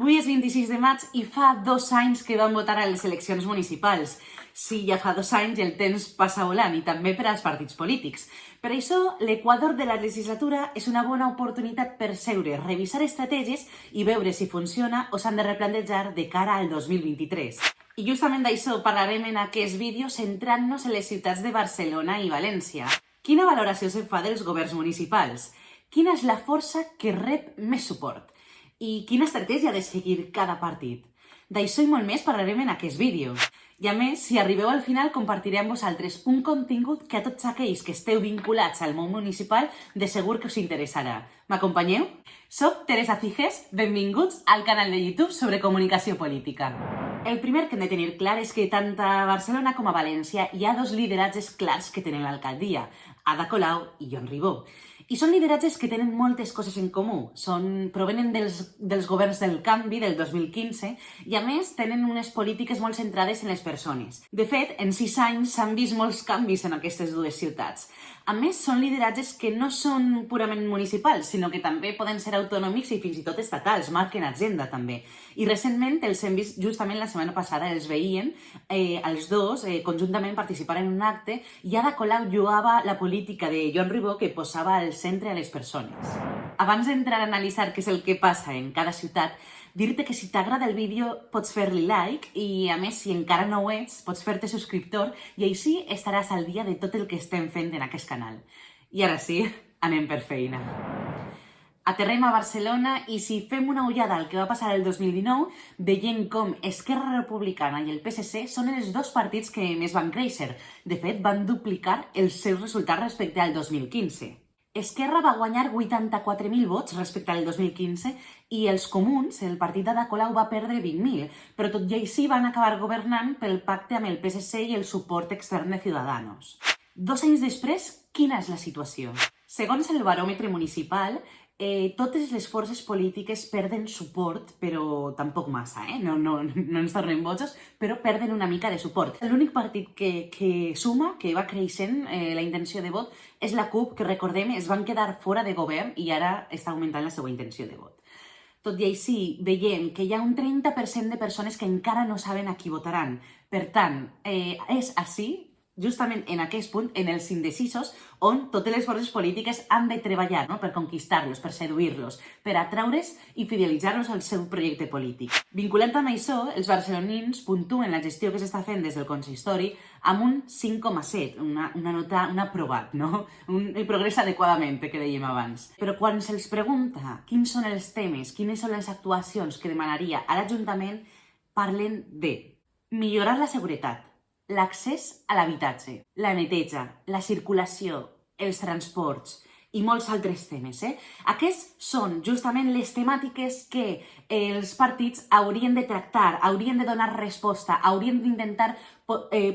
Avui és 26 de maig i fa 2 anys que vam votar a les eleccions municipals. Sí, ja fa 2 anys el temps passa volant i també per als partits polítics. Per això, l'equador de la legislatura és una bona oportunitat per seure, revisar estratègies i veure si funciona o s'han de replantejar de cara al 2023. I justament d'això parlarem en aquest vídeo centrant-nos en les ciutats de Barcelona i València. Quina valoració se'n fa dels governs municipals? Quina és la força que rep més suport? I quina estratègia ha de seguir cada partit? D'això i molt més parlarem en aquest vídeo. I a més, si arribeu al final, compartiré amb vosaltres un contingut que a tots aquells que esteu vinculats al món municipal de segur que us interessarà. M'acompanyeu? Soc Teresa Ciges, benvinguts al canal de YouTube sobre comunicació política. El primer que hem de tenir clar és que tant a Barcelona com a València hi ha dos lideratges clars que tenen l'alcaldia, Ada Colau i Joan Ribó. I són lideratges que tenen moltes coses en comú. Provenen dels governs del canvi del 2015 i, a més, tenen unes polítiques molt centrades en les persones. De fet, en 6 anys s'han vist molts canvis en aquestes dues ciutats. A més, són lideratges que no són purament municipals, sinó que també poden ser autonòmics i fins i tot estatals, marquen agenda també. I recentment els hem vist, justament la setmana passada, els veien, els dos, conjuntament participar en un acte i Ada Colau lloava la política de Joan Ribó que posava al centre a les persones. Abans d'entrar a analitzar què és el que passa en cada ciutat, dir-te que si t'agrada el vídeo pots fer-li like i, a més, si encara no ho ets, pots fer-te subscriptor i així estaràs al dia de tot el que estem fent en aquest canal. I ara sí, anem per feina. Aterrem a Barcelona i si fem una ullada al que va passar el 2019, veiem com Esquerra Republicana i el PSC són els dos partits que més van créixer. De fet, van duplicar els seus resultats respecte al 2015. Esquerra va guanyar 84.000 vots respecte al 2015 i els Comuns, el partit d'Ada Colau, va perdre 20.000, però tot i així van acabar governant pel pacte amb el PSC i el suport extern de Ciudadanos. 2 anys després, quina és la situació? Segons el baròmetre municipal, totes les forces polítiques perden suport, però tampoc massa, no ens tornem bojos, però perden una mica de suport. L'únic partit que suma, que va creixent la intenció de vot, és la CUP, que recordem, es van quedar fora de govern i ara està augmentant la seva intenció de vot. Tot i així, veiem que hi ha un 30% de persones que encara no saben a qui votaran. Per tant, és així, justament en aquest punt, en els indecisos, on totes les forces polítiques han de treballar per conquistar-los, per seduir-los, per atraure's i fidelitzar-los al seu projecte polític. Vinculant amb això, els barcelonins puntuen la gestió que s'està fent des del consistori amb un 5,7, una nota, un aprovat, un progrés adequadament, que dèiem abans. Però quan se'ls pregunta quins són els temes, quines són les actuacions que demanaria a l'Ajuntament, parlen de millorar la seguretat, l'accés a l'habitatge, la neteja, la circulació, els transports i molts altres temes. Aquests són justament les temàtiques que els partits haurien de tractar, haurien de donar resposta, haurien d'intentar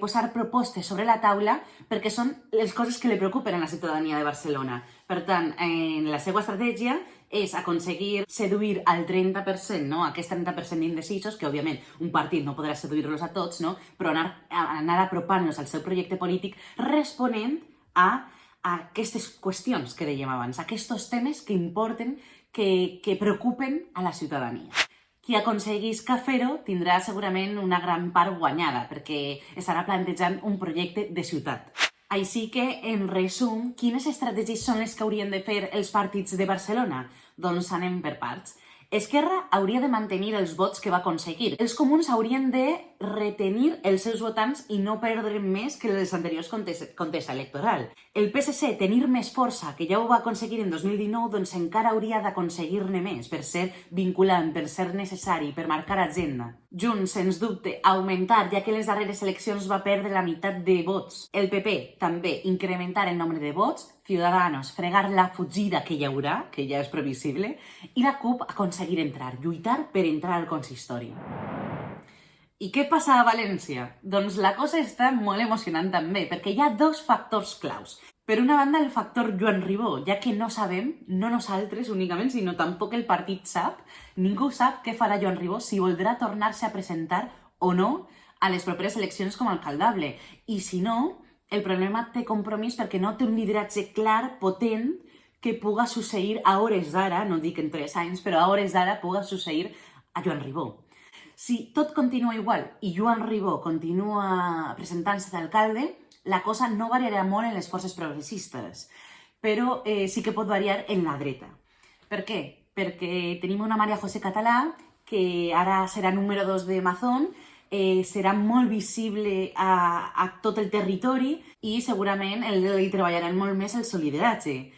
posar propostes sobre la taula perquè són les coses que li preocupen a la ciutadania de Barcelona. Per tant, en la seva estratègia és aconseguir seduir al 30%, aquest 30% d'indecisos, que òbviament un partit no podrà seduir-los a tots, però anar apropant-los al seu projecte polític responent a aquestes qüestions que dèiem abans, aquests temes que importen, que preocupen a la ciutadania. Qui aconseguisca fer-ho tindrà segurament una gran part guanyada, perquè estarà plantejant un projecte de ciutat. Així que, en resum, quines estratègies són les que haurien de fer els partits de Barcelona? Doncs anem per parts. Esquerra hauria de mantenir els vots que va aconseguir. Els Comuns haurien de retenir els seus votants i no perdre més que les anteriors contesa electoral. El PSC, tenir més força, que ja ho va aconseguir en 2019, doncs encara hauria d'aconseguir-ne més per ser vinculant, per ser necessari, per marcar agenda. Junts, sens dubte, augmentar, ja que les darreres eleccions va perdre la meitat de vots. El PP, també, incrementar el nombre de vots. Ciudadanos, fregar la fugida que hi haurà, que ja és previsible, i la CUP aconseguir entrar, lluitar per entrar al consistori. I què passa a València? Doncs la cosa està molt emocionant també, perquè hi ha 2 factors claus. Per una banda, el factor Joan Ribó, ja que no sabem, no nosaltres únicament, sinó tampoc el partit sap, ningú sap què farà Joan Ribó, si voldrà tornar-se a presentar o no a les properes eleccions com a alcaldable. I si no, el problema té compromís perquè no té un lideratge clar, potent, que puga succeir a hores d'ara, no dic en 3 anys, però a hores d'ara puga succeir a Joan Ribó. Si tot continua igual i Joan Ribó continua presentant-se d'alcalde, la cosa no variarà molt en les forces progressistes, però sí que pot variar en la dreta. Per què? Perquè tenim una María José Català que ara serà número 2 de Mazón, serà molt visible a tot el territori i segurament li treballaran molt més el seu lideratge.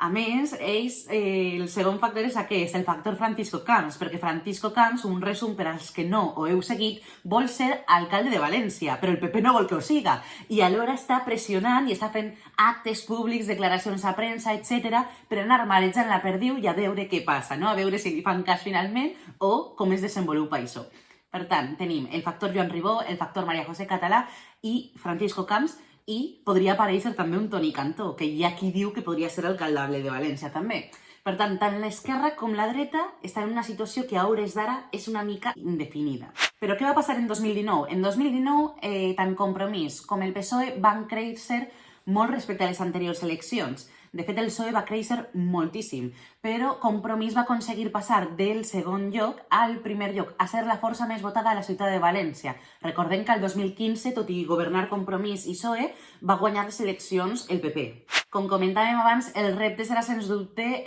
A més, el segon factor és aquest, el factor Francisco Camps, perquè Francisco Camps, un resum per als que no ho heu seguit, vol ser alcalde de València, però el PP no vol que ho siga. I alhora està pressionant i està fent actes públics, declaracions a premsa, etc., per anar marejant la perdiu i a veure què passa, no? A veure si li fan cas finalment o com es desenvolupa això. Per tant, tenim el factor Joan Ribó, el factor María José Català i Francisco Camps, i podria aparèixer també un Toni Cantó, que hi ha qui diu que podria ser alcaldable de València també. Per tant, tant l'esquerra com la dreta estan en una situació que a hores d'ara és una mica indefinida. Però què va passar en 2019? En 2019, tant Compromís com el PSOE van créixer molt respecte a les anteriors eleccions. De fet, el PSOE va créixer moltíssim, però Compromís va aconseguir passar del segon lloc al primer lloc, a ser la força més votada a la ciutat de València. Recordem que el 2015, tot i governar Compromís i PSOE, va guanyar les eleccions el PP. Com comentàvem abans, el repte serà, sens dubte,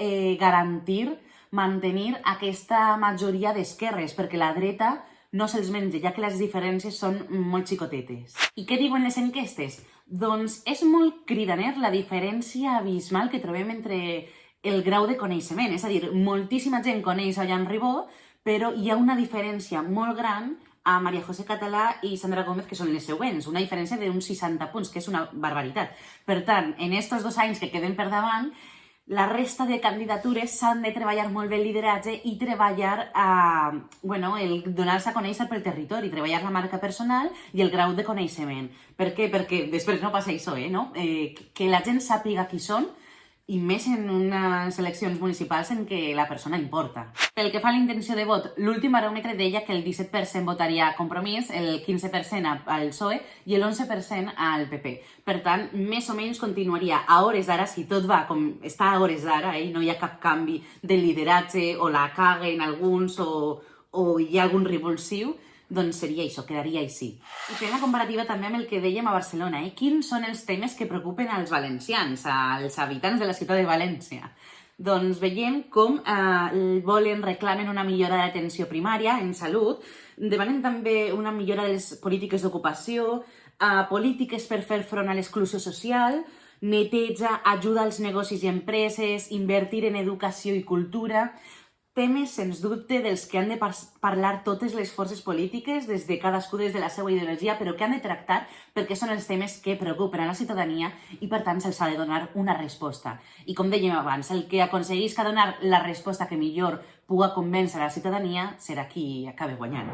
mantenir aquesta majoria d'esquerres, perquè la dreta no se'ls menja, ja que les diferències són molt xicotetes. I què diuen les enquestes? Doncs és molt cridaner la diferència abismal que trobem entre el grau de coneixement. És a dir, moltíssima gent coneix a Joan Ribó, però hi ha una diferència molt gran a María José Català i Sandra Gómez, que són les següents. Una diferència d'uns 60 punts, que és una barbaritat. Per tant, en aquests 2 anys que queden per davant, la resta de candidatures s'han de treballar molt bé el lideratge i treballar el donar-se a conèixer pel territori, treballar la marca personal i el grau de coneixement. Per què? Perquè després no passa això, no? Que la gent sàpiga qui són, i més en unes eleccions municipals en què la persona importa. Pel que fa a la intenció de vot, l'últim baròmetre deia que el 17% votaria a Compromís, el 15% al PSOE i el 11% al PP. Per tant, més o menys continuaria a hores d'ara, si tot va com està a hores d'ara, no hi ha cap canvi de lideratge o la caguen alguns o hi ha algun revulsiu, doncs seria això, quedaria així. I fent la comparativa també amb el que dèiem a Barcelona, quins són els temes que preocupen als valencians, als habitants de la ciutat de València? Doncs veiem com reclamen una millora de l'atenció primària en salut, demanen també una millora de les polítiques d'ocupació, polítiques per fer front a l'exclusió social, neteja, ajuda als negocis i empreses, invertir en educació i cultura, temes, sens dubte, dels que han de parlar totes les forces polítiques, des de cadascú des de la seva ideologia, però que han de tractar perquè són els temes que preocupen a la ciutadania i, per tant, se'ls ha de donar una resposta. I, com dèiem abans, el que aconseguisca donar la resposta que millor puga convèncer a la ciutadania serà qui acabi guanyant.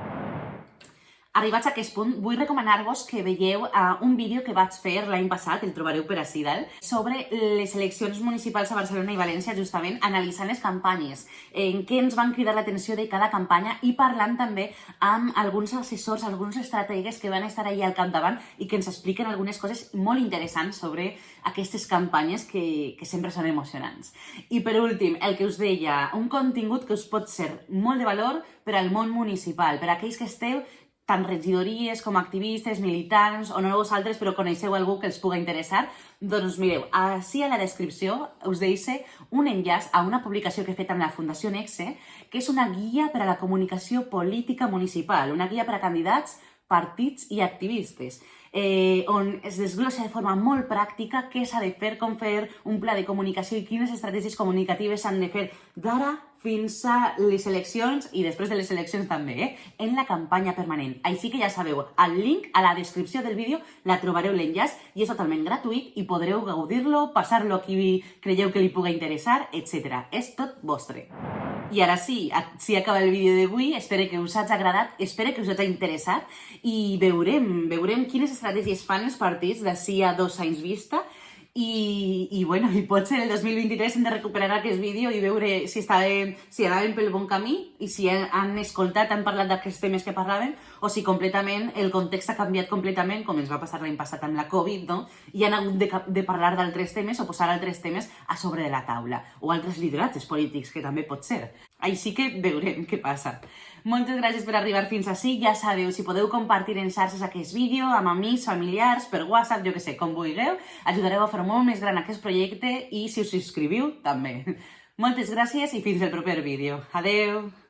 Arribats a aquest punt, vull recomanar-vos que veieu un vídeo que vaig fer l'any passat, el trobareu per ací dalt, sobre les eleccions municipals a Barcelona i València, justament analitzant les campanyes, en què ens van cridar l'atenció de cada campanya i parlant també amb alguns assessors, alguns estrategues que van estar allà al capdavant i que ens expliquen algunes coses molt interessants sobre aquestes campanyes que sempre són emocionants. I per últim, el que us deia, un contingut que us pot ser molt de valor per al món municipal, per a aquells que esteu tant regidories com activistes, militants o no vosaltres, però coneixeu algú que els puga interessar, doncs mireu, ací a la descripció us deixo un enllaç a una publicació que he fet amb la Fundació Nexe, que és una guia per a la comunicació política municipal, una guia per a candidats, partits i activistes, on es desglossa de forma molt pràctica què s'ha de fer, com fer un pla de comunicació i quines estratègies comunicatives s'han de fer d'ara fins a les eleccions i després de les eleccions també, en la campanya permanent. Així que ja sabeu, el link a la descripció del vídeo la trobareu l'enllaç i és totalment gratuït i podreu gaudir-lo, passar-lo a qui creieu que li puga interessar, etc. És tot vostre. I ara sí, així acaba el vídeo d'avui, espero que us hagi agradat, espero que us hagi interessat i veurem quines estratègies fan els partits d'ací a 2 anys vista i potser el 2023 hem de recuperar aquest vídeo i veure si anàvem pel bon camí i si han escoltat, han parlat d'aquests temes que parlaven o si completament el context ha canviat completament, com ens va passar l'any passat amb la Covid, no? I han hagut de parlar d'altres temes o posar altres temes a sobre de la taula o altres lideratges polítics, que també pot ser. Així que veurem què passa. Moltes gràcies per arribar fins ací. Ja sabeu, si podeu compartir en xarxes aquest vídeo amb amics, familiars, per WhatsApp, jo que sé, com vulgueu, ajudareu a fer molt més gran aquest projecte i si us subscriviu, també. Moltes gràcies i fins el proper vídeo. Adeu!